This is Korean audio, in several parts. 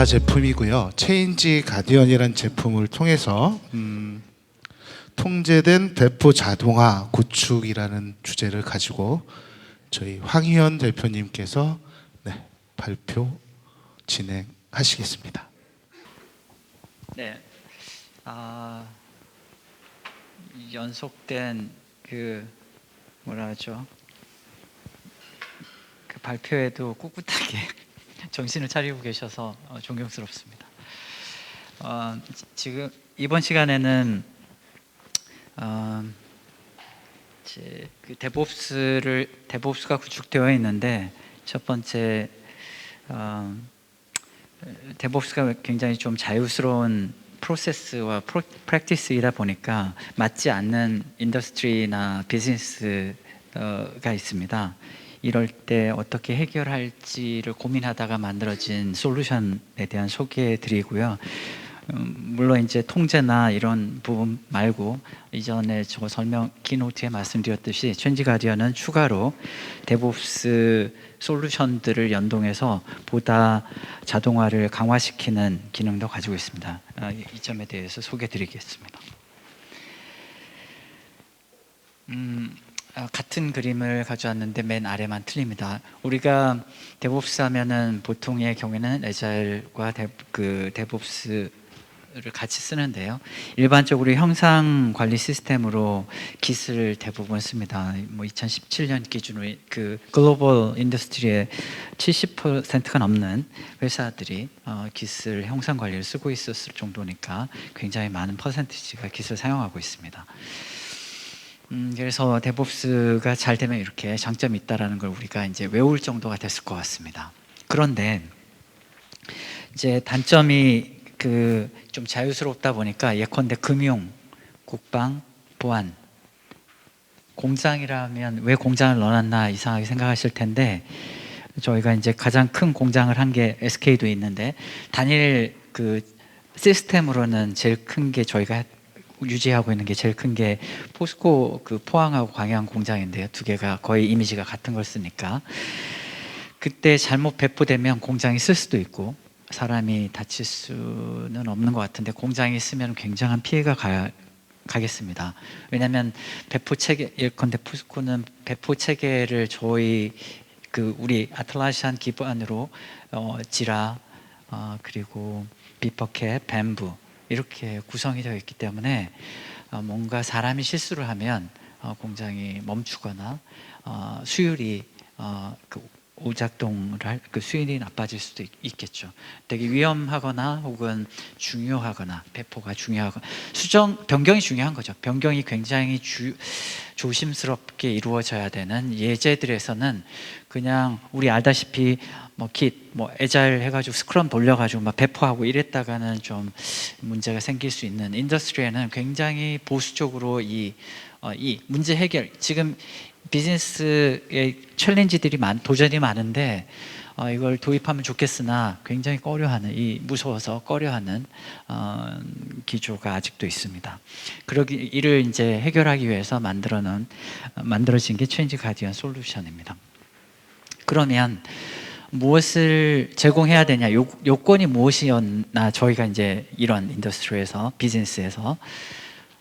자동차 제품이고요. 체인지 가디언이라는 제품을 통해서 통제된 배포 자동화 구축이라는 주제를 가지고 저희 황희연 대표님께서 발표 진행하시겠습니다. 네, 연속된 뭐라 하죠? 그 발표에도 꿋꿋하게 정신을 차리고 계셔서 존경스럽습니다. 지금 이번 시간에는 그 데브옵스가 구축되어 있는데, 첫 번째 데브옵스가 굉장히 좀 자유스러운 프로세스와 프랙티스이다 보니까 맞지 않는 인더스트리나 비즈니스가 있습니다. 이럴 때 어떻게 해결할지를 고민하다가 만들어진 솔루션에 대한 소개해 드리고요. 물론 이제 통제나 이런 부분 말고 이전에 저 키노트에 말씀드렸듯이 체인지 가디언은 추가로 데브옵스 솔루션들을 연동해서 보다 자동화를 강화시키는 기능도 가지고 있습니다. 이 점에 대해서 소개해 드리겠습니다. 같은 그림을 가져왔는데 맨 아래만 틀립니다. 우리가 데브옵스 하면은 보통의 경우에는 에자일과 데브옵스를 같이 쓰는데요. 일반적으로 형상 관리 시스템으로 깃을 대부분 씁니다. 2017년 기준으로 그 글로벌 인더스트리의 70%가 넘는 회사들이 깃을 형상 관리를 쓰고 있었을 정도니까 굉장히 많은 퍼센티지가 깃을 사용하고 있습니다. 그래서 데브옵스가 잘 되면 이렇게 장점이 있다라는 걸 우리가 이제 외울 정도가 됐을 것 같습니다. 그런데 이제 단점이 좀 자유스럽다 보니까 예컨대 금융, 국방, 보안, 공장이라면 왜 공장을 넣어놨나 이상하게 생각하실 텐데, 저희가 이제 가장 큰 공장을 한 게 SK도 있는데, 단일 시스템으로는 제일 큰 게 저희가 유지하고 있는 게 제일 큰 게 포스코 포항하고 광양 공장인데요. 두 개가 거의 이미지가 같은 걸 쓰니까 그때 잘못 배포되면 공장이 쓸 수도 있고 사람이 다칠 수는 없는 것 같은데, 공장이 있으면 굉장한 피해가 가겠습니다. 왜냐하면 배포 체계, 예컨대 포스코는 배포 체계를 저희 우리 아틀라시안 기반으로 지라 그리고 비퍼캣, 뱀부 이렇게 구성이 되어 있기 때문에 뭔가 사람이 실수를 하면 공장이 멈추거나 수율이 오작동을 할 수율이 나빠질 수도 있겠죠. 되게 위험하거나 혹은 중요하거나 배포가 중요하거나 변경이 중요한 거죠. 변경이 굉장히 조심스럽게 이루어져야 되는 예제들에서는 그냥 우리 알다시피 에자일 해가지고 스크럼 돌려가지고 막 배포하고 이랬다가는 좀 문제가 생길 수 있는, 인더스트리에는 굉장히 보수적으로 이 문제 해결, 지금 비즈니스의 챌린지들이 도전이 많은데 이걸 도입하면 좋겠으나 굉장히 무서워서 꺼려하는 기조가 아직도 있습니다. 이를 이제 해결하기 위해서 만들어진 게 체인지 가디언 솔루션입니다. 그러면 무엇을 제공해야 되냐, 요건이 무엇이었나, 저희가 이제 이런 인더스트리에서, 비즈니스에서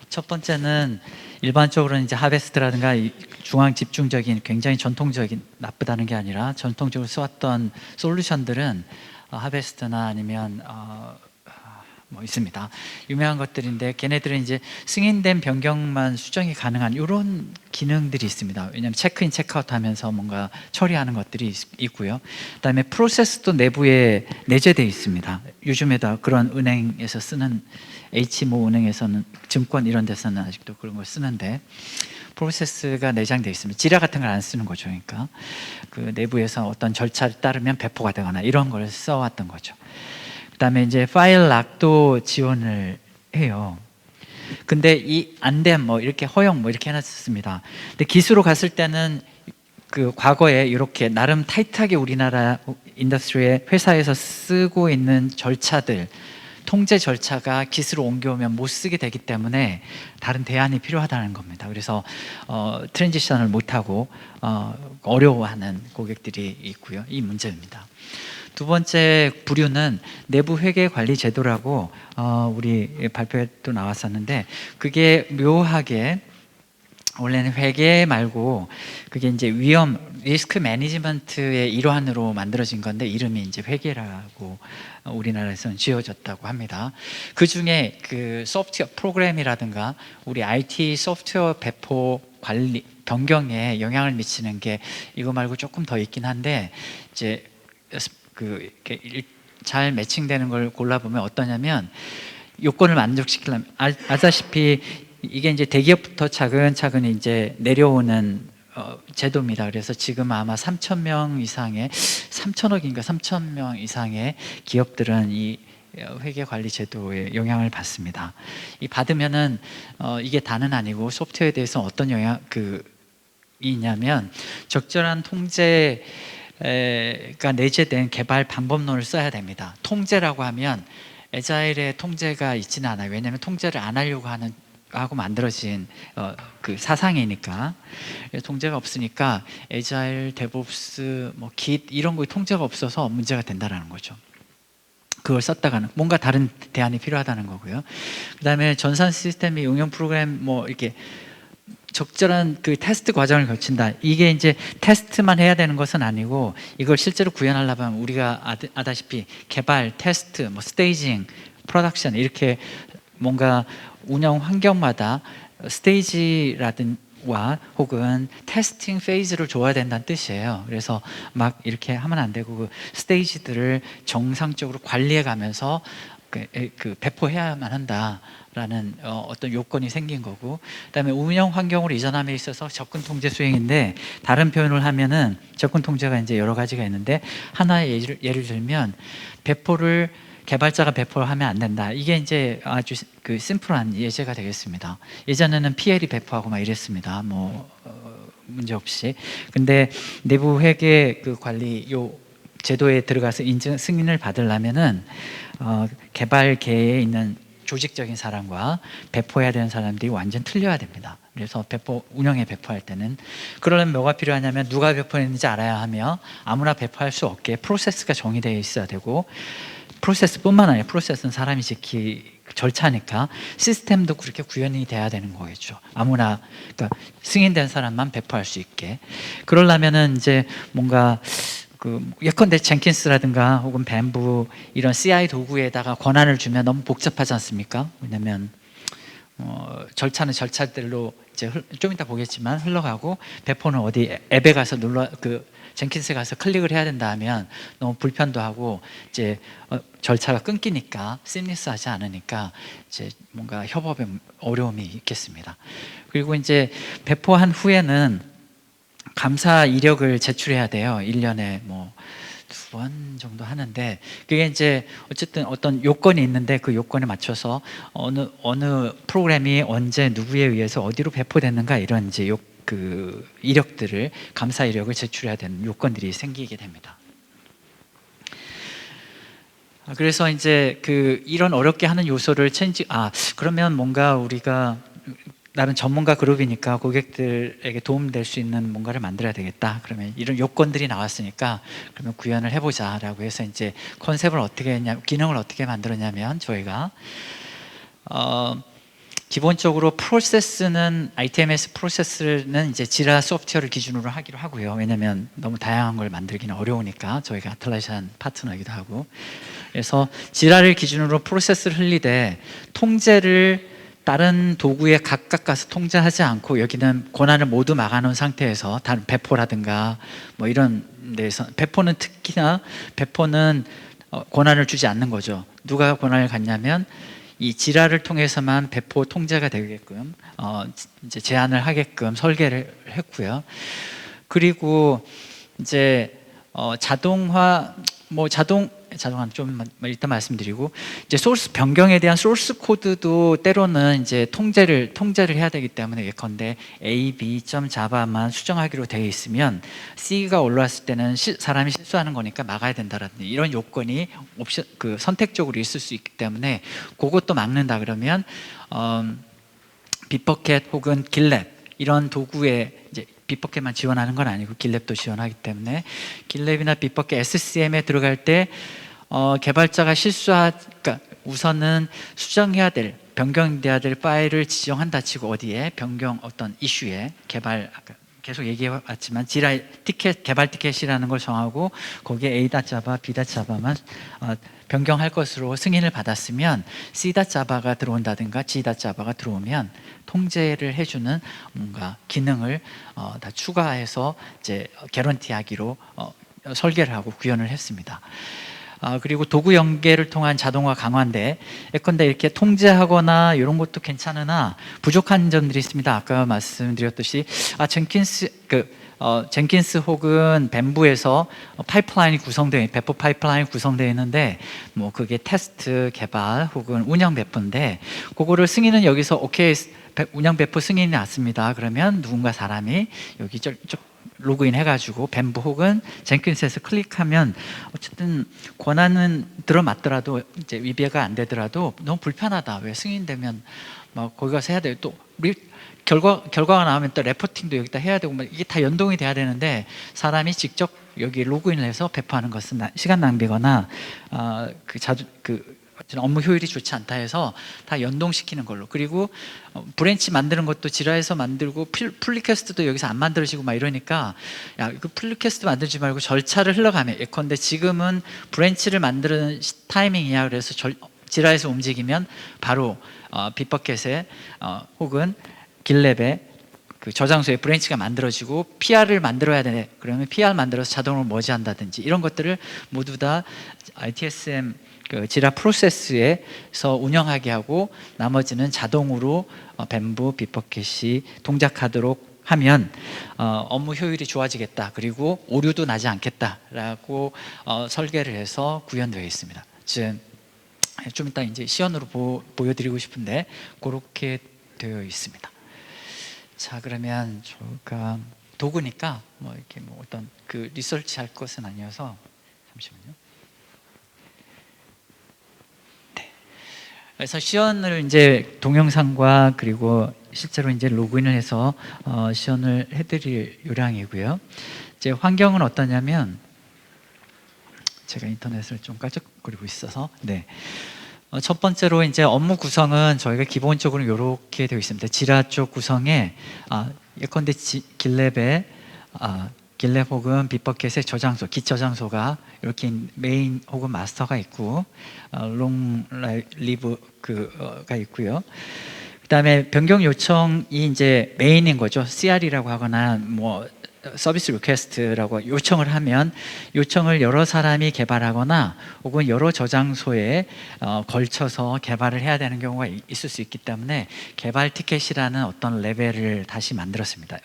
첫 번째는 일반적으로는 이제 하베스트라든가 중앙 집중적인 굉장히 전통적인, 나쁘다는 게 아니라 전통적으로 써왔던 솔루션들은 하베스트나 아니면 있습니다. 유명한 것들인데, 걔네들은 이제 승인된 변경만 수정이 가능한 이런 기능들이 있습니다. 왜냐하면 체크인, 체크아웃 하면서 뭔가 처리하는 것들이 있고요. 그다음에 프로세스도 내부에 내재되어 있습니다. 요즘에도 그런 은행에서 쓰는, H모 은행에서는, 증권 이런 데서는 아직도 그런 걸 쓰는데 프로세스가 내장되어 있습니다. 지라 같은 걸 안 쓰는 거죠. 그러니까 내부에서 어떤 절차를 따르면 배포가 되거나 이런 걸 써왔던 거죠. 그다음에 이제 파일 락도 지원을 해요. 근데 안됨 이렇게 허용 이렇게 해놨습니다. 근데 기수로 갔을 때는 과거에 이렇게 나름 타이트하게 우리나라 인더스트리의 회사에서 쓰고 있는 절차들, 통제 절차가 깃으로 옮겨오면 못 쓰게 되기 때문에 다른 대안이 필요하다는 겁니다. 그래서 트랜지션을 못하고 어려워하는 고객들이 있고요. 이 문제입니다. 두 번째 부류는 내부 회계 관리 제도라고 우리 발표에도 나왔었는데, 그게 묘하게 원래는 회계 말고 그게 이제 위험 리스크 매니지먼트의 일환으로 만들어진 건데, 이름이 이제 회계라고 우리나라에서는 지어졌다고 합니다. 그 중에 그 소프트웨어 프로그램이라든가 우리 IT 소프트웨어 배포 관리 변경에 영향을 미치는 게 이거 말고 조금 더 있긴 한데, 이제 그 이렇게 잘 매칭되는 걸 골라보면 어떠냐면, 요건을 만족시키려면 아시다시피 이게 이제 대기업부터 차근차근 이제 내려오는 제도입니다. 그래서 지금 아마 3,000명 이상의 3천억인가 3,000명 이상의 기업들은 이 회계 관리 제도에 영향을 받습니다. 이 받으면은 이게 다는 아니고 소프트웨어에 대해서 어떤 영향 있냐면, 적절한 통제가 내재된 개발 방법론을 써야 됩니다. 통제라고 하면 에자일의 통제가 있지는 않아요. 왜냐하면 통제를 안 하려고 하고 만들어진 그 사상이니까. 통제가 없으니까 에자일, 데브옵스, 뭐 깃 이런 거에 통제가 없어서 문제가 된다라는 거죠. 그걸 썼다가는 뭔가 다른 대안이 필요하다는 거고요. 그다음에 전산 시스템의 응용 프로그램 뭐 이렇게 적절한 그 테스트 과정을 거친다. 이게 이제 테스트만 해야 되는 것은 아니고, 이걸 실제로 구현하려면 우리가 아다시피 개발, 테스트, 뭐 스테이징, 프로덕션 이렇게 뭔가 운영 환경마다 스테이지라든가 혹은 테스팅 페이즈를 줘야 된다는 뜻이에요. 그래서 막 이렇게 하면 안 되고, 그 스테이지들을 정상적으로 관리해 가면서 그 배포해야만 한다라는 어떤 요건이 생긴 거고, 그다음에 운영 환경으로 이전함에 있어서 접근 통제 수행인데, 다른 표현을 하면은 접근 통제가 이제 여러 가지가 있는데, 하나의 예를 들면 개발자가 배포를 하면 안 된다. 이게 이제 아주 그 심플한 예제가 되겠습니다. 예전에는 PL이 배포하고 막 이랬습니다. 뭐 문제 없이. 근데 내부 회계 그 관리 요 제도에 들어가서 인증 승인을 받으려면은 개발계에 있는 조직적인 사람과 배포해야 되는 사람들이 완전 틀려야 됩니다. 그래서 운영에 배포할 때는, 그러려면 뭐가 필요하냐면 누가 배포했는지 알아야 하며, 아무나 배포할 수 없게 프로세스가 정의되어 있어야 되고, 프로세스뿐만 아니라 프로세스는 사람이 절차니까 시스템도 그렇게 구현이 돼야 되는 거겠죠. 아무나, 그러니까 승인된 사람만 배포할 수 있게. 그러려면은 이제 뭔가 예컨대 젠킨스라든가 혹은 뱀부 이런 CI 도구에다가 권한을 주면 너무 복잡하지 않습니까? 왜냐면 절차는 절차대로 이제 좀 이따 보겠지만 흘러가고, 배포는 어디 앱에 가서 젠킨스에 가서 클릭을 해야 된다 하면 너무 불편도 하고, 이제 절차가 끊기니까 시미스하지 않으니까 이제 뭔가 협업에 어려움이 있겠습니다. 그리고 이제 배포한 후에는 감사 이력을 제출해야 돼요. 1년에 뭐 2번 정도 하는데, 그게 이제 어쨌든 어떤 요건이 있는데, 그 요건에 맞춰서 어느 프로그램이 언제 누구에 의해서 어디로 배포됐는가, 이런 이제 그 이력들을, 감사 이력을 제출해야 되는 요건들이 생기게 됩니다. 그래서 이제 이런 어렵게 하는 요소를 그러면 뭔가 우리가 나름 전문가 그룹이니까 고객들에게 도움될 수 있는 뭔가를 만들어야 되겠다. 그러면 이런 요건들이 나왔으니까 그러면 구현을 해보자라고 해서 이제 컨셉을 어떻게 기능을 어떻게 만들었냐면, 저희가 기본적으로 프로세스는 ITMS 프로세스는 이제 지라 소프트웨어를 기준으로 하기로 하고요. 왜냐하면 너무 다양한 걸 만들기는 어려우니까, 저희가 아틀라시안 파트너이기도 하고. 그래서 지라를 기준으로 프로세스를 흘리되, 통제를 다른 도구에 각각 가서 통제하지 않고, 여기는 권한을 모두 막아놓은 상태에서 다른 배포라든가 뭐 이런 데서, 배포는 특히나 권한을 주지 않는 거죠. 누가 권한을 갖냐면 이 지라를 통해서만 배포 통제가 되게끔 이제 제한을 하게끔 설계를 했고요. 그리고 이제 자동화 좀 일단 말씀드리고, 이제 소스 변경에 대한 소스 코드도 때로는 이제 통제를 해야 되기 때문에, 예컨대 A, B.java만 수정하기로 되어 있으면 C가 올라왔을 때는 사람이 실수하는 거니까 막아야 된다라든지, 이런 요건이 선택적으로 있을 수 있기 때문에 그것도 막는다 그러면 빗버켓 혹은 길렛 이런 도구에 이제 빗버켓만 지원하는 건 아니고 길랩도 지원하기 때문에 길랩이나 빗버켓 SCM에 들어갈 때 개발자가 그러니까 우선은 수정해야 될 변경돼야 될 파일을 지정한다 치고 어디에 변경 어떤 이슈에 개발 아까 계속 얘기해 왔지만 지라 티켓 개발 티켓이라는 걸 정하고 거기에 A.java, B.java만 변경할 것으로 승인을 받았으면 C.java가 들어온다든가 G.java가 들어오면 통제를 해주는 뭔가 기능을 다 추가해서 이제 개런티하기로 설계를 하고 구현을 했습니다. 그리고 도구 연계를 통한 자동화 강화인데 예컨대 이렇게 통제하거나 이런 것도 괜찮으나 부족한 점들이 있습니다. 아까 말씀드렸듯이 젠킨스 혹은 뱀부에서 파이프라인이 구성되어 배포 파이프라인이 구성되어 있는데 뭐 그게 테스트 개발 혹은 운영 배포인데 그거를 승인은 여기서 오케이 운영 배포 승인이 났습니다. 그러면 누군가 사람이 여기 로그인 해가지고 뱀부 혹은 젠킨스에서 클릭하면 어쨌든 권한은 들어맞더라도 이제 위배가 안 되더라도 너무 불편하다. 왜 승인되면 막 거기 가서 해야 돼요. 또 우리 결과가 나오면 또 레포팅도 여기다 해야 되고 이게 다 연동이 돼야 되는데 사람이 직접 여기 로그인을 해서 배포하는 것은 시간 낭비거나 업무 효율이 좋지 않다 해서 다 연동시키는 걸로. 그리고 브랜치 만드는 것도 지라에서 만들고 풀리퀘스트도 여기서 안 만들어지고 막 이러니까 야, 그 풀리퀘스트 만들지 말고 절차를 흘러가면 예컨대 지금은 브랜치를 만드는 타이밍이야. 그래서 지라에서 움직이면 바로 빗버켓에 혹은 길랩에 그 저장소에 브랜치가 만들어지고 PR을 만들어야 되네. 그러면 PR 만들어서 자동으로 머지한다든지 이런 것들을 모두 다 ITSM 지라 프로세스에서 운영하게 하고 나머지는 자동으로 뱀부, 빗버켓이 동작하도록 하면 업무 효율이 좋아지겠다. 그리고 오류도 나지 않겠다라고 설계를 해서 구현되어 있습니다. 좀 이따 이제 시연으로 보여드리고 싶은데 그렇게 되어 있습니다. 자, 그러면 저가 도구니까 뭐 이렇게 뭐 어떤 그 리서치할 것은 아니어서 잠시만요. 그래서 시연을 이제 동영상과 그리고 실제로 이제 로그인을 해서 시연을 해드릴 요량이고요. 이제 환경은 어떠냐면 제가 인터넷을 좀 깔짝거리고 있어서 첫 번째로 이제 업무 구성은 저희가 기본적으로 이렇게 되어 있습니다. 지라 쪽 구성에 예컨대 길랩에 길랩 혹은 빗버켓의 저장소, 깃 저장소가 이렇게 메인 혹은 마스터가 있고 롱 리브가 있고요. 그다음에 변경 요청이 이제 메인인 거죠. CR이라고 하거나 뭐 서비스 리퀘스트라고 요청을 하면 요청을 여러 사람이 개발하거나 혹은 여러 저장소에 걸쳐서 개발을 해야 되는 경우가 있을 수 있기 때문에 개발 티켓이라는 어떤 레벨을 다시 만들었습니다.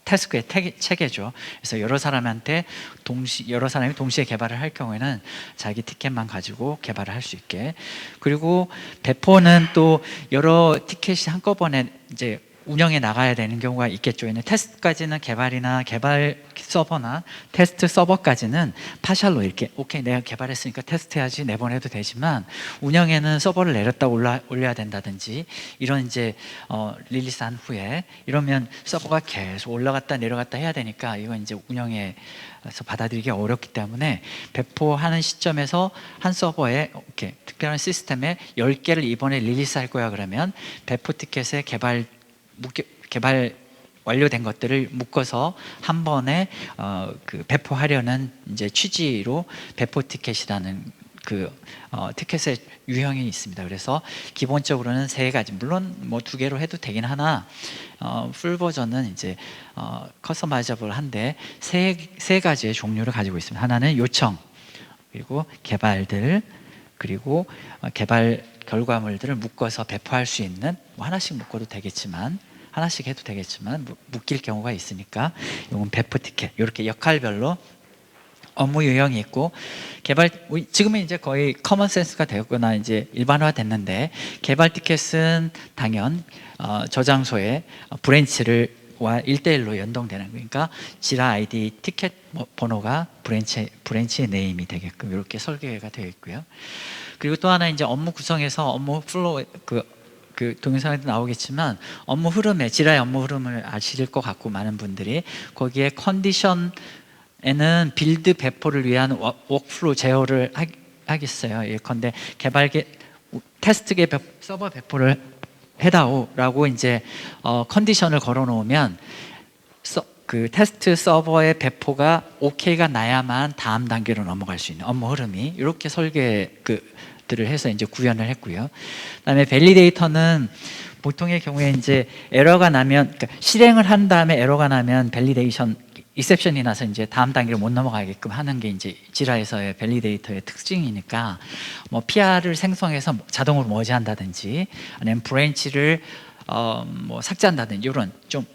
태스크의 체계죠. 그래서 여러 사람이 동시에 개발을 할 경우에는 자기 티켓만 가지고 개발을 할 수 있게. 그리고 배포는 또 여러 티켓이 한꺼번에 이제 운영에 나가야 되는 경우가 있겠죠. 테스트까지는 개발이나 개발 서버나 테스트 서버까지는 파샬로 이렇게 오케이 내가 개발했으니까 테스트해야지 내보내도 되지만 운영에는 서버를 내렸다 올려야 된다든지 이런 이제 릴리스한 후에 이러면 서버가 계속 올라갔다 내려갔다 해야 되니까 이건 이제 운영에서 받아들이기 어렵기 때문에 배포하는 시점에서 한 서버에 이렇게 특별한 시스템에 10개를 이번에 릴리스할 거야 그러면 배포 티켓에 개발 완료된 것들을 묶어서 한 번에 배포하려는 이제 취지로 배포 티켓이라는 티켓의 유형이 있습니다. 그래서 기본적으로는 3가지, 물론 뭐 2개로 해도 되긴 하나 풀 버전은 이제 커스터마이저블한데 3가지의 종류를 가지고 있습니다. 하나는 요청, 그리고 개발들, 그리고 개발 결과물들을 묶어서 배포할 수 있는 뭐 하나씩 묶어도 되겠지만 하나씩 해도 되겠지만 묶일 경우가 있으니까 이건 배포 티켓 이렇게 역할별로 업무 유형이 있고 지금은 이제 거의 커먼 센스가 되었거나 이제 일반화 됐는데 개발 티켓은 당연 저장소에 브랜치와 1대1로 연동되는 그러니까 지라 아이디 티켓 번호가 브랜치의 네임이 되게끔 이렇게 설계가 되어 있고요. 그리고 또 하나 이제 업무 구성에서 업무 플로우 그 동영상에도 나오겠지만 업무 흐름에 지라의 업무 흐름을 아실 것 같고 많은 분들이 거기에 컨디션에는 빌드 배포를 위한 워크플로우 제어를 하겠어요. 예컨대 테스트계 서버 배포를 해다오라고 이제 컨디션을 걸어놓으면 그 테스트 서버의 배포가 OK가 나야만 다음 단계로 넘어갈 수 있는 업무 흐름이 이렇게 설계들을 해서 이제 구현을 했고요. 그다음에 밸리데이터는 보통의 경우에 이제 에러가 나면 그러니까 실행을 한 다음에 에러가 나면 밸리데이션 익셉션이 나서 이제 다음 단계로 못 넘어가게끔 하는 게 이제 지라에서의 밸리데이터의 특징이니까 뭐 PR을 생성해서 자동으로 머지한다든지 아니면 브랜치를 뭐 삭제한다든지 이런 좀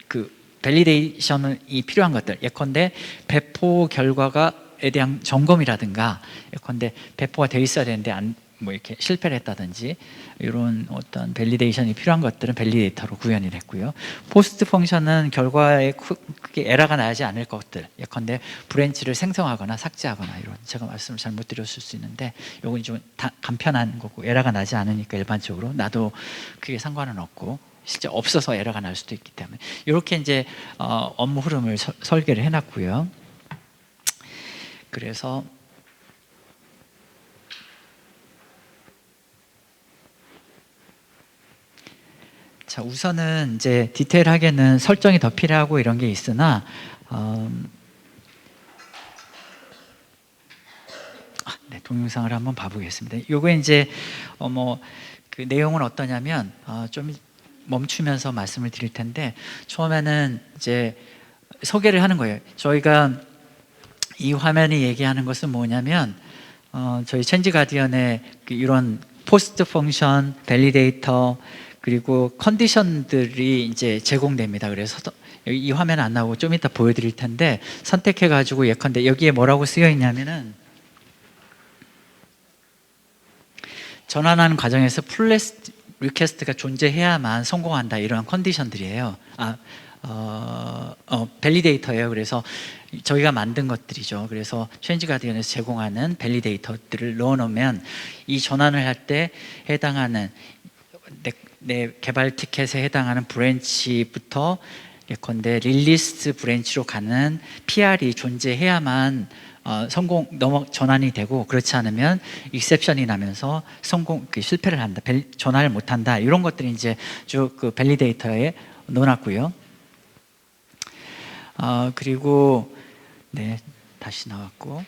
그 밸리데이션이 필요한 것들 예컨대 배포 결과가에 대한 점검이라든가 예컨대 배포가 돼 있어야 되는데 뭐 이렇게 실패를 했다든지 이런 어떤 밸리데이션이 필요한 것들은 밸리데이터로 구현이 됐고요. 포스트 펑션은 결과에 크게 에러가 나지 않을 것들 예컨대 브랜치를 생성하거나 삭제하거나 이런 제가 말씀을 잘못 드렸을 수 있는데 이건 좀 간편한 거고 에러가 나지 않으니까 일반적으로 나도 그게 상관은 없고 실제 없어서 에러가 날 수도 있기 때문에 이렇게 이제 업무 흐름을 설계를 해놨고요. 그래서 자 우선은 이제 디테일하게는 설정이 더 필요하고 이런 게 있으나 네, 동영상을 한번 봐보겠습니다. 요거 이제 뭐 그 내용은 어떠냐면 좀 멈추면서 말씀을 드릴 텐데 처음에는 이제 소개를 하는 거예요. 저희가 이 화면이 얘기하는 것은 뭐냐면 저희 체인지 가디언의 이런 포스트 펑션, 밸리데이터 그리고 컨디션들이 이제 제공됩니다. 그래서 이 화면 안 나오고 좀 이따 보여드릴 텐데 선택해가지고 예컨대 여기에 뭐라고 쓰여 있냐면은 전환하는 과정에서 풀레스 리퀘스트가 존재해야만 성공한다 이런 컨디션들이에요. 밸리데이터예요. 그래서 저희가 만든 것들이죠. 그래서 체인지 가디언에서 제공하는 밸리데이터들을 넣어놓으면 이 전환을 할 때 해당하는 내 개발 티켓에 해당하는 브랜치부터 예컨대 릴리스 브랜치로 가는 PR이 존재해야만 전환이 되고 그렇지 않으면 익셉션이 나면서 실패를 한다, 전환을 못한다 이런 것들이 이제 쭉 그 밸리데이터에 넣어놨고요. 그리고 네 다시 나왔고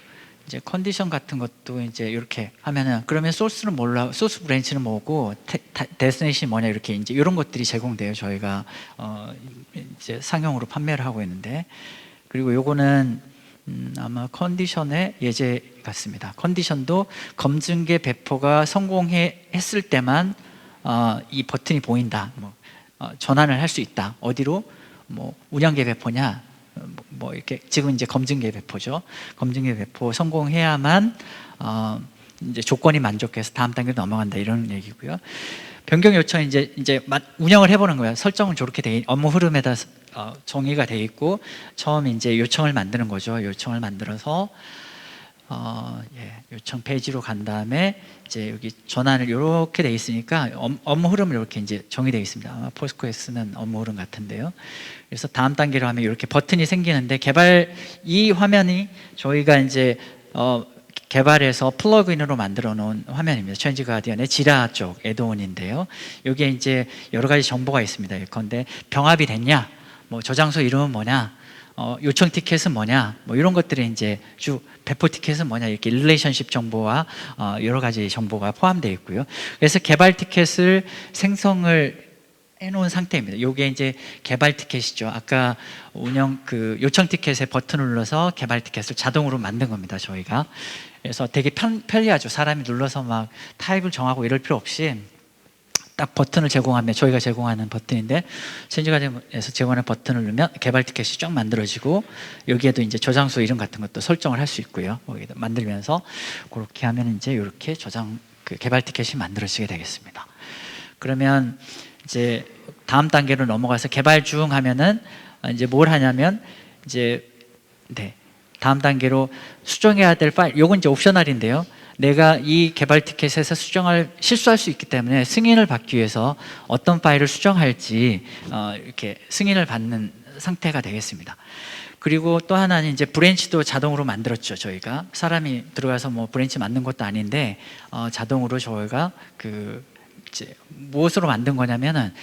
이제 컨디션 같은 것도 이제 이렇게 하면은 그러면 소스 브랜치는 뭐고 데스티네이션이 뭐냐 이렇게 이제 이런 것들이 제공돼요. 저희가 이제 상용으로 판매를 하고 있는데 그리고 요거는 아마 컨디션의 예제 같습니다. 컨디션도 검증계 배포가 성공했을 때만 이 버튼이 보인다. 전환을 할 수 있다. 어디로? 뭐 운영계 배포냐? 뭐 이렇게 지금 이제 검증계 배포죠. 검증계 배포 성공해야만 이제 조건이 만족해서 다음 단계로 넘어간다 이런 얘기고요. 변경 요청 이제 운영을 해보는 거예요. 설정은 저렇게 업무 흐름에다 정의가 돼 있고 처음 이제 요청을 만드는 거죠. 요청을 만들어서 요청 페이지로 간 다음에 이제 여기 전환을 이렇게 돼 있으니까 업무 흐름을 이렇게 이제 정의되어 있습니다. 아마 포스코에스는 업무 흐름 같은데요. 그래서 다음 단계로 하면 이렇게 버튼이 생기는데 이 화면이 저희가 이제 개발해서 플러그인으로 만들어 놓은 화면입니다. 체인지 가디언의 지라 쪽 애드온인데요. 여기에 이제 여러 가지 정보가 있습니다. 예컨대 병합이 됐냐, 뭐 저장소 이름은 뭐냐, 요청 티켓은 뭐냐, 뭐 이런 것들이 이제 쭉 배포 티켓은 뭐냐 이렇게 릴레이션십 정보와 여러 가지 정보가 포함되어 있고요. 그래서 개발 티켓을 생성을 해놓은 상태입니다. 이게 이제 개발 티켓이죠. 아까 요청 티켓에 버튼을 눌러서 개발 티켓을 자동으로 만든 겁니다. 저희가. 그래서 되게 편리하죠. 사람이 눌러서 막 타입을 정하고 이럴 필요 없이 딱 버튼을 제공하면 저희가 제공하는 버튼인데 체인지 가디언에서 제공하는 버튼을 누르면 개발 티켓이 쫙 만들어지고 여기에도 이제 저장소 이름 같은 것도 설정을 할 수 있고요. 여기다 만들면서 그렇게 하면 이제 이렇게 개발 티켓이 만들어지게 되겠습니다. 그러면 이제 다음 단계로 넘어가서 개발 중 하면은 이제 뭘 하냐면 이제 다음 단계로 수정해야 될 파일, 요건 이제 옵셔널인데요. 내가 이 개발 티켓에서 실수할 수 있기 때문에 승인을 받기 위해서 어떤 파일을 수정할지 이렇게 승인을 받는 상태가 되겠습니다. 그리고 또 하나는 이제 브랜치도 자동으로 만들었죠. 저희가 사람이 들어가서 뭐 브랜치 만든 것도 아닌데 자동으로 저희가 이제 무엇으로 만든 거냐면은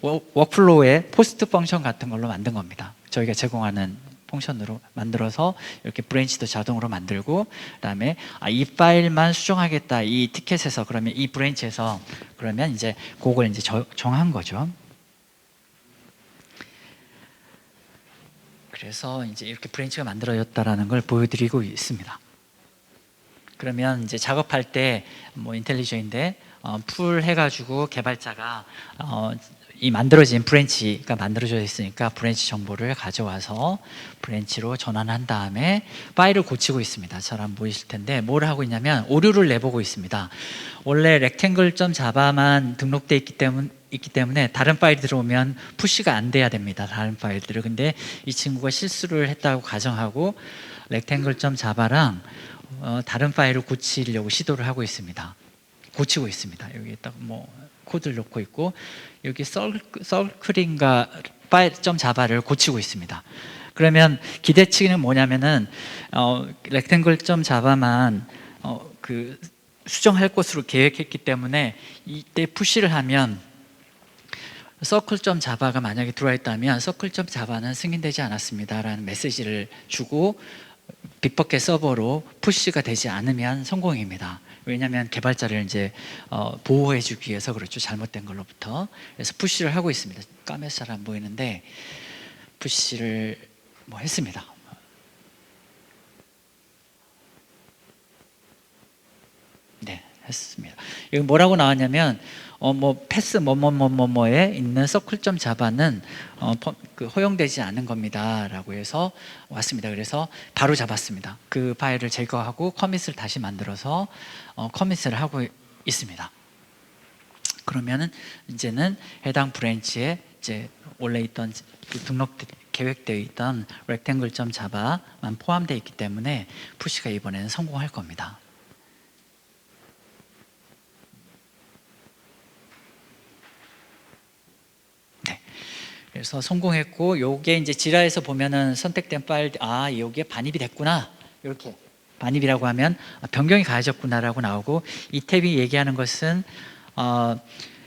워크플로우의 포스트 펑션 같은 걸로 만든 겁니다. 저희가 제공하는 펑션으로 만들어서 이렇게 브랜치도 자동으로 만들고, 그다음에 이 파일만 수정하겠다 이 티켓에서, 그러면 이 브랜치에서 그러면 이제 그걸 이제 정한 거죠. 그래서 이제 이렇게 브랜치가 만들어졌다라는 걸 보여드리고 있습니다. 그러면 이제 작업할 때 뭐 인텔리저인데 풀 해가지고 개발자가 이 만들어진 브랜치가 만들어져 있으니까 브랜치 정보를 가져와서 브랜치로 전환한 다음에 파일을 고치고 있습니다. 잘 안 보이실 텐데 뭘 하고 있냐면 오류를 내보고 있습니다. 원래 rectangle.java만 등록되어 있기 때문에 다른 파일이 들어오면 푸시가 안 돼야 됩니다. 다른 파일들을. 근데 이 친구가 실수를 했다고 가정하고 rectangle.java랑 다른 파일을 고치려고 시도를 하고 있습니다. 고치고 있습니다. 여기 딱 뭐 코드를 넣고 있고, 여기 circling과 file.java를 고치고 있습니다. 그러면 기대치는 뭐냐면은 rectangle.java만 수정할 것으로 계획했기 때문에 이때 푸시를 하면 circle.java가 만약에 들어와 있다면 circle.java는 승인되지 않았습니다라는 메시지를 주고 빅버켓 서버로 푸시가 되지 않으면 성공입니다. 왜냐하면 개발자를 이제 보호해주기 위해서 그렇죠. 잘못된 걸로부터. 그래서 푸시를 하고 있습니다. 까매서 잘 안 보이는데 푸시를 뭐 했습니다. 네, 했습니다. 여기 뭐라고 나왔냐면 뭐 패스 뭐뭐뭐뭐뭐에 있는 circle.java는 허용되지 않은 겁니다라고 해서 왔습니다. 그래서 바로 잡았습니다. 그 파일을 제거하고 커밋을 다시 만들어서 커밋을 하고 있습니다. 그러면은 이제는 해당 브랜치에 이제 원래 있던 계획되어 있던 rectangle.java만 포함되어 있기 때문에 푸시가 이번에는 성공할 겁니다. 그래서 성공했고, 요게 이제 지라에서 보면은 선택된 파일, 여기에 반입이 됐구나, 이렇게 반입이라고 하면 변경이 가해졌구나라고 나오고, 이 탭이 얘기하는 것은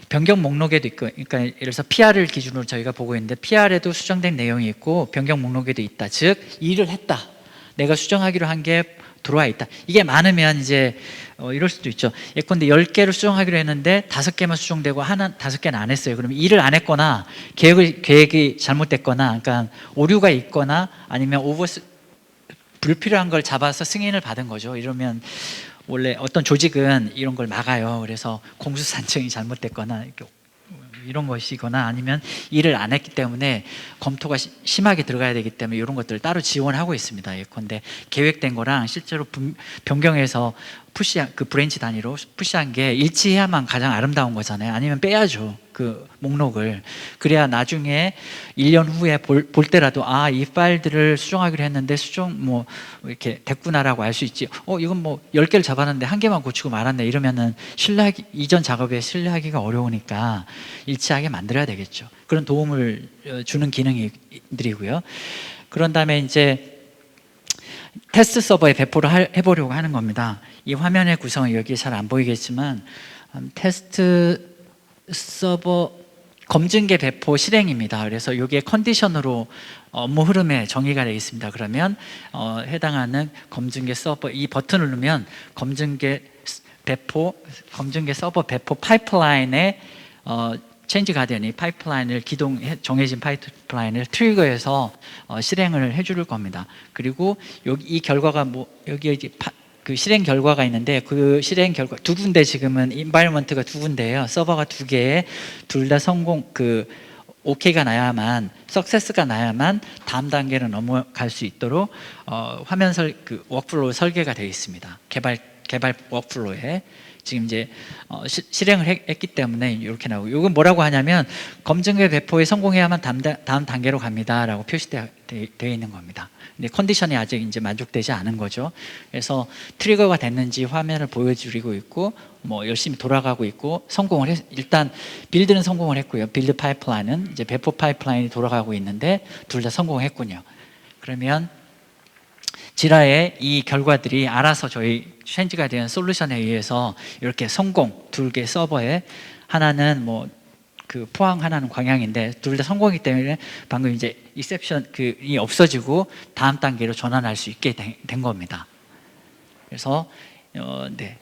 변경 목록에도 있고, 그러니까 예를 들어서 PR을 기준으로 저희가 보고 있는데 PR에도 수정된 내용이 있고 변경 목록에도 있다. 즉 일을 했다. 내가 수정하기로 한 게 들어와 있다. 이게 많으면 이제 이럴 수도 있죠. 예컨대 10개를 수정하기로 했는데 5개만 수정되고 5개는 안 했어요. 그러면 일을 안 했거나 계획이 잘못됐거나, 그러니까 오류가 있거나 아니면 불필요한 걸 잡아서 승인을 받은 거죠. 이러면 원래 어떤 조직은 이런 걸 막아요. 그래서 공수산청이 잘못됐거나 이런 것이거나 아니면 일을 안 했기 때문에 검토가 심하게 들어가야 되기 때문에 이런 것들을 따로 지원하고 있습니다. 예컨대 계획된 거랑 실제로 변경해서 그 브랜치 단위로 푸시한 게 일치해야만 가장 아름다운 거잖아요. 아니면 빼야죠, 그 목록을. 그래야 나중에 1년 후에 볼 때라도 이 파일들을 수정하기로 했는데 수정 뭐 이렇게 됐구나라고 알 수 있지. 이건 뭐 10개를 잡았는데 1개만 고치고 말았네, 이러면은 이전 작업에 신뢰하기가 어려우니까 일치하게 만들어야 되겠죠. 그런 도움을 주는 기능들이고요. 그런 다음에 이제 테스트 서버에 배포를 해보려고 하는 겁니다. 이 화면의 구성은 여기 잘 안 보이겠지만 테스트 서버 검증계 배포 실행입니다. 그래서 여기에 컨디션으로 업무 흐름에 정의가 되어 있습니다. 그러면 해당하는 검증계 서버 이 버튼을 누르면 검증계 서버 배포 파이프라인에 체인지 가디언이 파이프라인을 정해진 파이프라인을 트리거해서 실행을 해줄 겁니다. 그리고 이 결과가 여기 이제 그 실행 결과가 있는데 그 실행 결과 두 군데, 지금은 인바이러먼트가 두 군데예요. 서버가 두 개에 둘 다 오케이가 나야만, 석세스가 나야만 다음 단계로 넘어갈 수 있도록 화면 워크플로우 설계가 되어 있습니다. 개발 워크플로우에 지금 이제 실행을 했기 때문에 이렇게 나오고, 이건 뭐라고 하냐면 검증계 배포에 성공해야만 다음 단계로 갑니다라고 표시되어 되어 있는 겁니다. 근데 컨디션이 아직 이제 만족되지 않은 거죠. 그래서 트리거가 됐는지 화면을 보여드리고 있고, 뭐 열심히 돌아가고 있고, 일단 빌드는 성공을 했고요. 빌드 파이프라인은 이제 배포 파이프라인이 돌아가고 있는데 둘 다 성공했군요. 그러면 지라의 이 결과들이 알아서 저희 체인지가 된 솔루션에 의해서 이렇게 성공, 2개 서버에 하나는 뭐 그 포항, 하나는 광양인데 둘 다 성공이기 때문에 방금 이제 익셉션 그이 없어지고 다음 단계로 전환할 수 있게 된 겁니다. 그래서 네.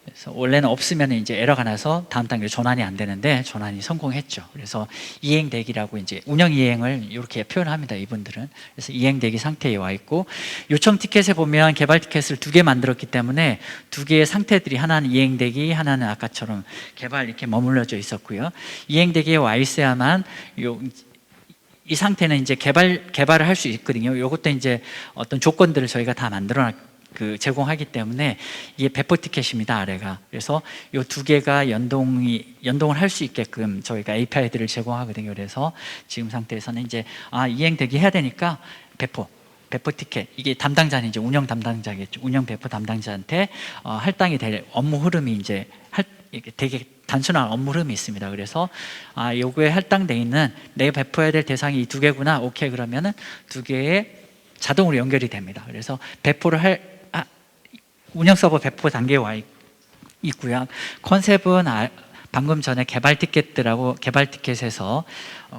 그래서 원래는 없으면 이제 에러가 나서 다음 단계로 전환이 안 되는데 전환이 성공했죠. 그래서 이행 대기라고 이제 운영 이행을 이렇게 표현합니다. 이분들은. 그래서 이행 대기 상태에 와 있고, 요청 티켓에 보면 개발 티켓을 2개 만들었기 때문에 2개의 상태들이, 하나는 이행 대기, 하나는 아까처럼 개발 이렇게 머물러져 있었고요. 이행 대기에 와 있어야만 이 상태는 이제 개발을 할 수 있거든요. 이것도 이제 어떤 조건들을 저희가 다 제공하기 때문에 이게 배포 티켓입니다, 아래가. 그래서 이 2개가 연동을 할 수 있게끔 저희가 API들을 제공하거든요. 그래서 지금 상태에서는 이제 이행 대기 해야 되니까 배포 티켓, 이게 담당자는 이제 운영 담당자겠죠. 운영 배포 담당자한테 할당이 될 업무 흐름이 이제 되게 단순한 업무 흐름이 있습니다. 그래서 요거에 할당돼 있는 내가 배포해야 될 대상이 이 2개구나. 오케이, 그러면은 2개에 자동으로 연결이 됩니다. 그래서 배포를 운영 서버 배포 단계에 와 있고요. 컨셉은 방금 전에 개발 티켓에서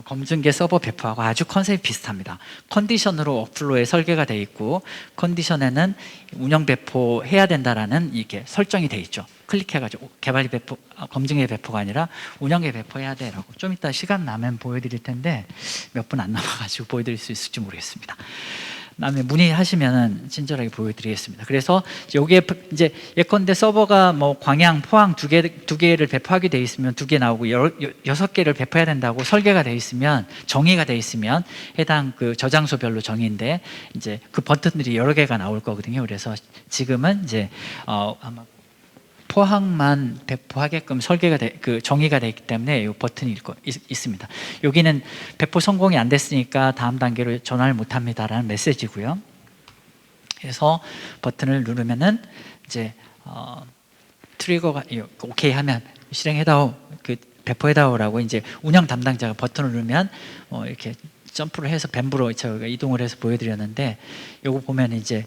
검증계 서버 배포하고 아주 컨셉이 비슷합니다. 컨디션으로 워크플로우에 설계가 되어 있고, 컨디션에는 운영 배포해야 된다라는 이게 설정이 되어 있죠. 클릭해가지고 개발 배포, 검증계 배포가 아니라 운영계 배포해야 돼라고. 좀 이따 시간 나면 보여드릴 텐데 몇 분 안 남아가지고 보여드릴 수 있을지 모르겠습니다. 다음에 문의하시면 친절하게 보여드리겠습니다. 그래서 여기에 이제 예컨대 서버가 뭐 광양, 포항 2개를 배포하게 돼 있으면 2개 나오고 6개를 배포해야 된다고 설계가 돼 있으면, 정의가 돼 있으면 해당 그 저장소별로 정의인데 이제 그 버튼들이 여러 개가 나올 거거든요. 그래서 지금은 이제 아마 포항만 배포하게끔 정의가 되어 있기 때문에 이 버튼이 있습니다. 여기는 배포 성공이 안 됐으니까 다음 단계로 전환을 못 합니다라는 메시지고요. 그래서 버튼을 누르면은 이제 트리거가 오케이 하면 실행해다오, 배포해다오라고 이제 운영 담당자가 버튼을 누르면 이렇게 점프를 해서 밴부로 저희가 이동을 해서 보여드렸는데, 요거 보면 이제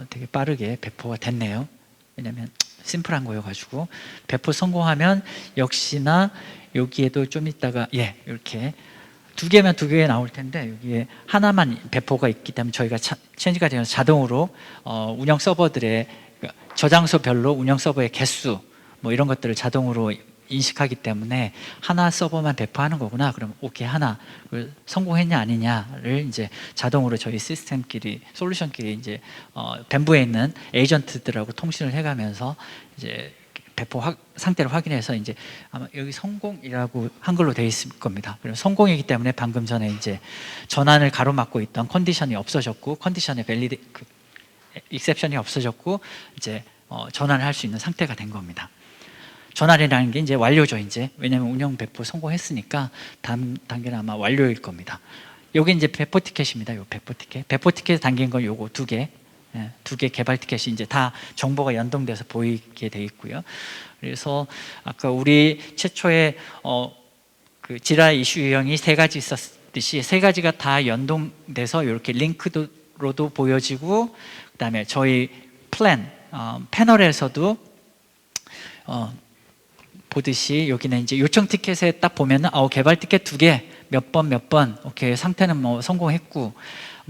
되게 빠르게 배포가 됐네요. 왜냐면 심플한 거여가지고. 배포 성공하면 역시나 여기에도 좀 있다가 이렇게 2개면 2개 나올 텐데, 여기에 하나만 배포가 있기 때문에 저희가 체인지가 되면서 자동으로 운영 서버들의 저장소별로 운영 서버의 개수 뭐 이런 것들을 자동으로 인식하기 때문에 하나 서버만 배포하는 거구나. 그럼 오케이, 하나 성공했냐 아니냐를 이제 자동으로 저희 시스템끼리, 솔루션끼리 이제 밴부에 있는 에이전트들하고 통신을 해가면서 이제 배포 상태를 확인해서 이제 아마 여기 성공이라고 한글로 되어 있을 겁니다. 그럼 성공이기 때문에 방금 전에 이제 전환을 가로막고 있던 컨디션이 없어졌고, 컨디션의 익셉션이 없어졌고, 이제 전환을 할 수 있는 상태가 된 겁니다. 전환이라는 게 이제 완료죠, 이제. 왜냐하면 운영 배포 성공했으니까 다음 단계는 아마 완료일 겁니다. 여기 이제 배포 티켓입니다. 요 배포 티켓. 배포 티켓 담긴 건 요거 2개. 2개 개발 티켓이 이제 다 정보가 연동돼서 보이게 돼 있고요. 그래서 아까 우리 최초에 그 지라 이슈 유형이 3가지 있었듯이 3가지가 다 연동돼서 이렇게 링크로도 보여지고, 그다음에 저희 패널에서도 보듯이 여기는 이제 요청 티켓에 딱 보면은 개발 티켓 2개 몇 번 오케이, 상태는 뭐 성공했고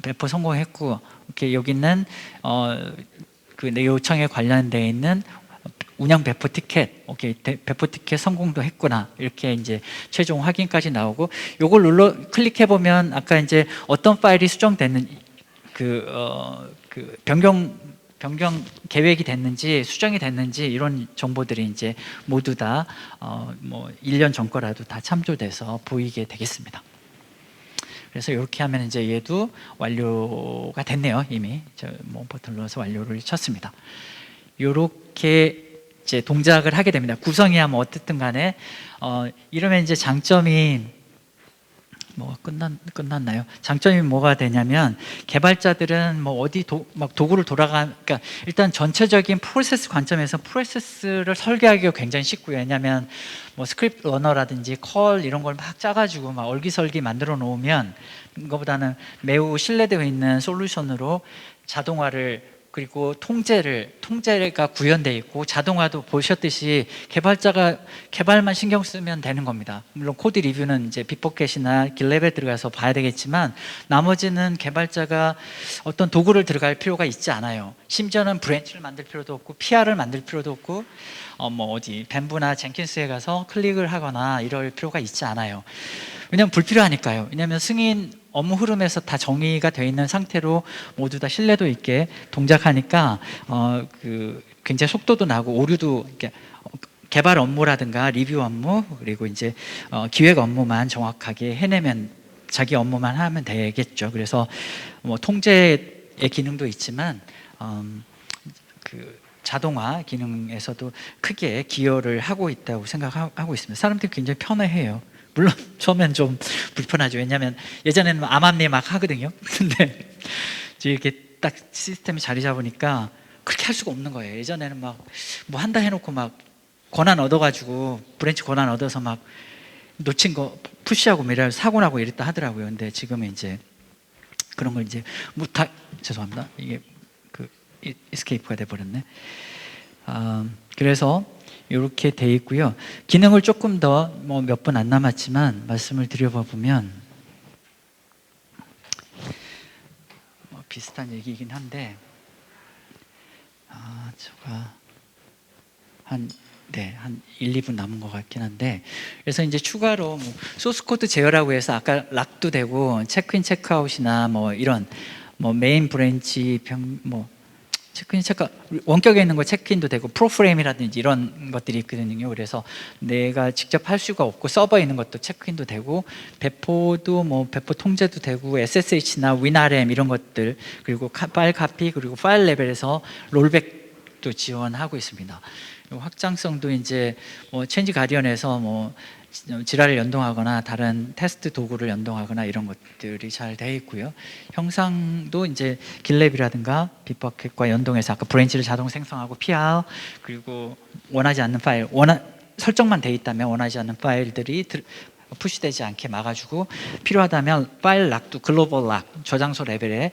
배포 성공했고, 이렇게 여기는 그 내 요청에 관련되어 있는 운영 배포 티켓, 오케이, 배포 티켓 성공도 했구나, 이렇게 이제 최종 확인까지 나오고, 요걸 클릭해 보면 아까 이제 어떤 파일이 수정됐는 그 변경 계획이 됐는지 수정이 됐는지 이런 정보들이 이제 모두 다 뭐 1년 전 거라도 다 참조돼서 보이게 되겠습니다. 그래서 이렇게 하면 이제 얘도 완료가 됐네요. 이미 뭐 버튼을 눌러서 완료를 쳤습니다. 이렇게 이제 동작을 하게 됩니다. 구성이야 뭐 어쨌든 간에 이러면 이제 장점이 뭐 끝났나요? 장점이 뭐가 되냐면 개발자들은 뭐 어디 막 도구를 그러니까 일단 전체적인 프로세스 관점에서 프로세스를 설계하기가 굉장히 쉽고요. 왜냐하면 뭐 스크립트 러너라든지 컬 이런 걸 막 짜가지고 막 얼기설기 만들어 놓으면 이거보다는 매우 신뢰되어 있는 솔루션으로 자동화를 그리고 통제가 구현되어 있고 자동화도 보셨듯이 개발자가 개발만 신경 쓰면 되는 겁니다. 물론 코드 리뷰는 이제 빅포켓이나 길랩에 들어가서 봐야 되겠지만 나머지는 개발자가 어떤 도구를 들어갈 필요가 있지 않아요. 심지어는 브랜치를 만들 필요도 없고 PR을 만들 필요도 없고 뭐 어디 밴부나 젠킨스에 가서 클릭을 하거나 이럴 필요가 있지 않아요. 왜냐하면 불필요하니까요. 왜냐하면 승인 업무 흐름에서 다 정의가 되어 있는 상태로 모두 다 신뢰도 있게 동작하니까 굉장히 속도도 나고 오류도 이렇게 개발 업무라든가 리뷰 업무 그리고 이제 기획 업무만 정확하게 해내면 자기 업무만 하면 되겠죠. 그래서 뭐 통제의 기능도 있지만 자동화 기능에서도 크게 기여를 하고 있다고 생각하고 있습니다. 사람들이 굉장히 편해해요. 물론 처음엔 좀 불편하죠. 왜냐하면 예전에는 암암리 막 하거든요. 근데 이렇게 딱 시스템이 자리 잡으니까 그렇게 할 수가 없는 거예요. 예전에는 막 뭐 한다 해놓고 막 권한 얻어가지고 브랜치 권한 얻어서 막 놓친 거 푸시하고 미래를 사고 나고 이랬다 하더라고요. 근데 지금은 이제 그런 걸 이제 죄송합니다. 이게 에스케이프가 돼버렸네. 그래서 이렇게 돼 있고요. 기능을 조금 더 뭐 몇 분 안 남았지만 말씀을 드려보면 뭐 비슷한 얘기이긴 한데 제가 한 1, 2분 남은 것 같긴 한데 그래서 이제 추가로 뭐 소스 코드 제어라고 해서 아까 락도 되고 체크인 체크아웃이나 뭐 이런 뭐 메인 브랜치 체크인 체크 원격에 있는 거 체크인도 되고 프로프레임이라든지 이런 것들이 있거든요. 그래서 내가 직접 할 수가 없고 서버에 있는 것도 체크인도 되고 배포도 뭐 배포 통제도 되고 SSH나 WinRM 이런 것들 그리고 파일 카피 그리고 파일 레벨에서 롤백도 지원하고 있습니다. 확장성도 이제 뭐 체인지 가디언에서 뭐 지라를 연동하거나 다른 테스트 도구를 연동하거나 이런 것들이 잘 되어 있고요. 형상도 이제 길랩이라든가 빅버켓과 연동해서 아까 브랜치를 자동 생성하고 PR 그리고 원하지 않는 파일 설정만 되어 있다면 원하지 않는 파일들이 푸시되지 않게 막아주고 필요하다면 파일 락도 글로벌 락 저장소 레벨의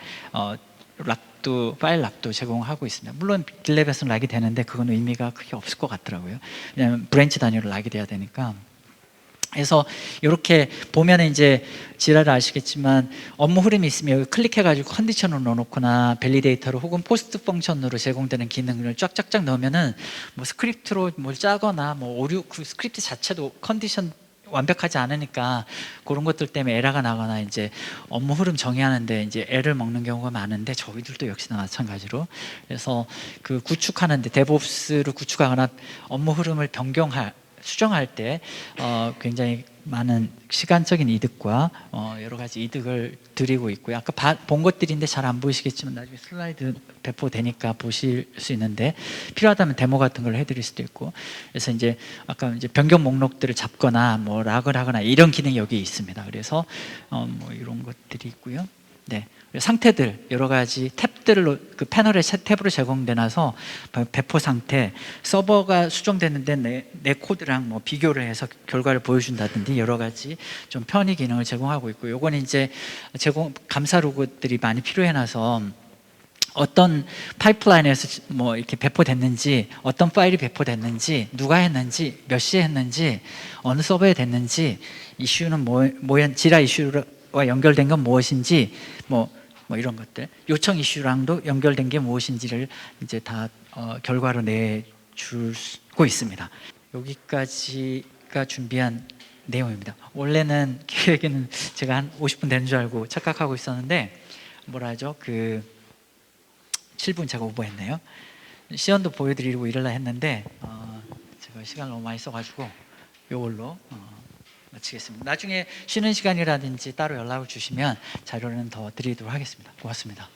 락도 파일 락도 제공하고 있습니다. 물론 길랩에서는 락이 되는데 그건 의미가 크게 없을 것 같더라고요. 왜냐하면 브랜치 단위로 락이 돼야 되니까. 그래서 이렇게 보면 이제 지라를 아시겠지만 업무 흐름이 있으면 여기 클릭해가지고 컨디션을 넣어놓거나 밸리데이터로 혹은 포스트 펑션으로 제공되는 기능을 쫙쫙쫙 넣으면은 뭐 스크립트로 뭘 짜거나 뭐 오류 그 스크립트 자체도 컨디션 완벽하지 않으니까 그런 것들 때문에 에러가 나거나 이제 업무 흐름 정의하는데 이제 애를 먹는 경우가 많은데 저희들도 역시나 마찬가지로 그래서 그 구축하는데 데브옵스를 구축하거나 업무 흐름을 수정할 때 굉장히 많은 시간적인 이득과 여러 가지 이득을 드리고 있고요. 아까 본 것들인데 잘 안 보이시겠지만 나중에 슬라이드 배포되니까 보실 수 있는데 필요하다면 데모 같은 걸 해드릴 수도 있고 그래서 이제 아까 이제 변경 목록들을 잡거나 뭐 락을 하거나 이런 기능이 여기 있습니다. 그래서 뭐 이런 것들이 있고요. 네. 상태들 여러 가지 탭들로 그 패널에 탭으로 제공되나서 배포 상태 서버가 수정됐는데 내 코드랑 뭐 비교를 해서 결과를 보여준다든지 여러 가지 좀 편의 기능을 제공하고 있고 요건 이제 감사 로그들이 많이 필요해놔서 어떤 파이프라인에서 뭐 이렇게 배포됐는지 어떤 파일이 배포됐는지 누가 했는지 몇 시에 했는지 어느 서버에 됐는지 이슈는 지라 이슈와 연결된 건 무엇인지 뭐 이런 것들 요청 이슈랑도 연결된 게 무엇인지를 이제 다 결과로 내주고 있습니다. 여기까지가 준비한 내용입니다. 원래는 기획에는 제가 한 50분 되는 줄 알고 착각하고 있었는데 뭐라 하죠? 7분 제가 오버했네요. 시연도 보여드리고 이러려 했는데 제가 시간을 너무 많이 써가지고 이걸로 마치겠습니다. 나중에 쉬는 시간이라든지 따로 연락을 주시면 자료는 더 드리도록 하겠습니다. 고맙습니다.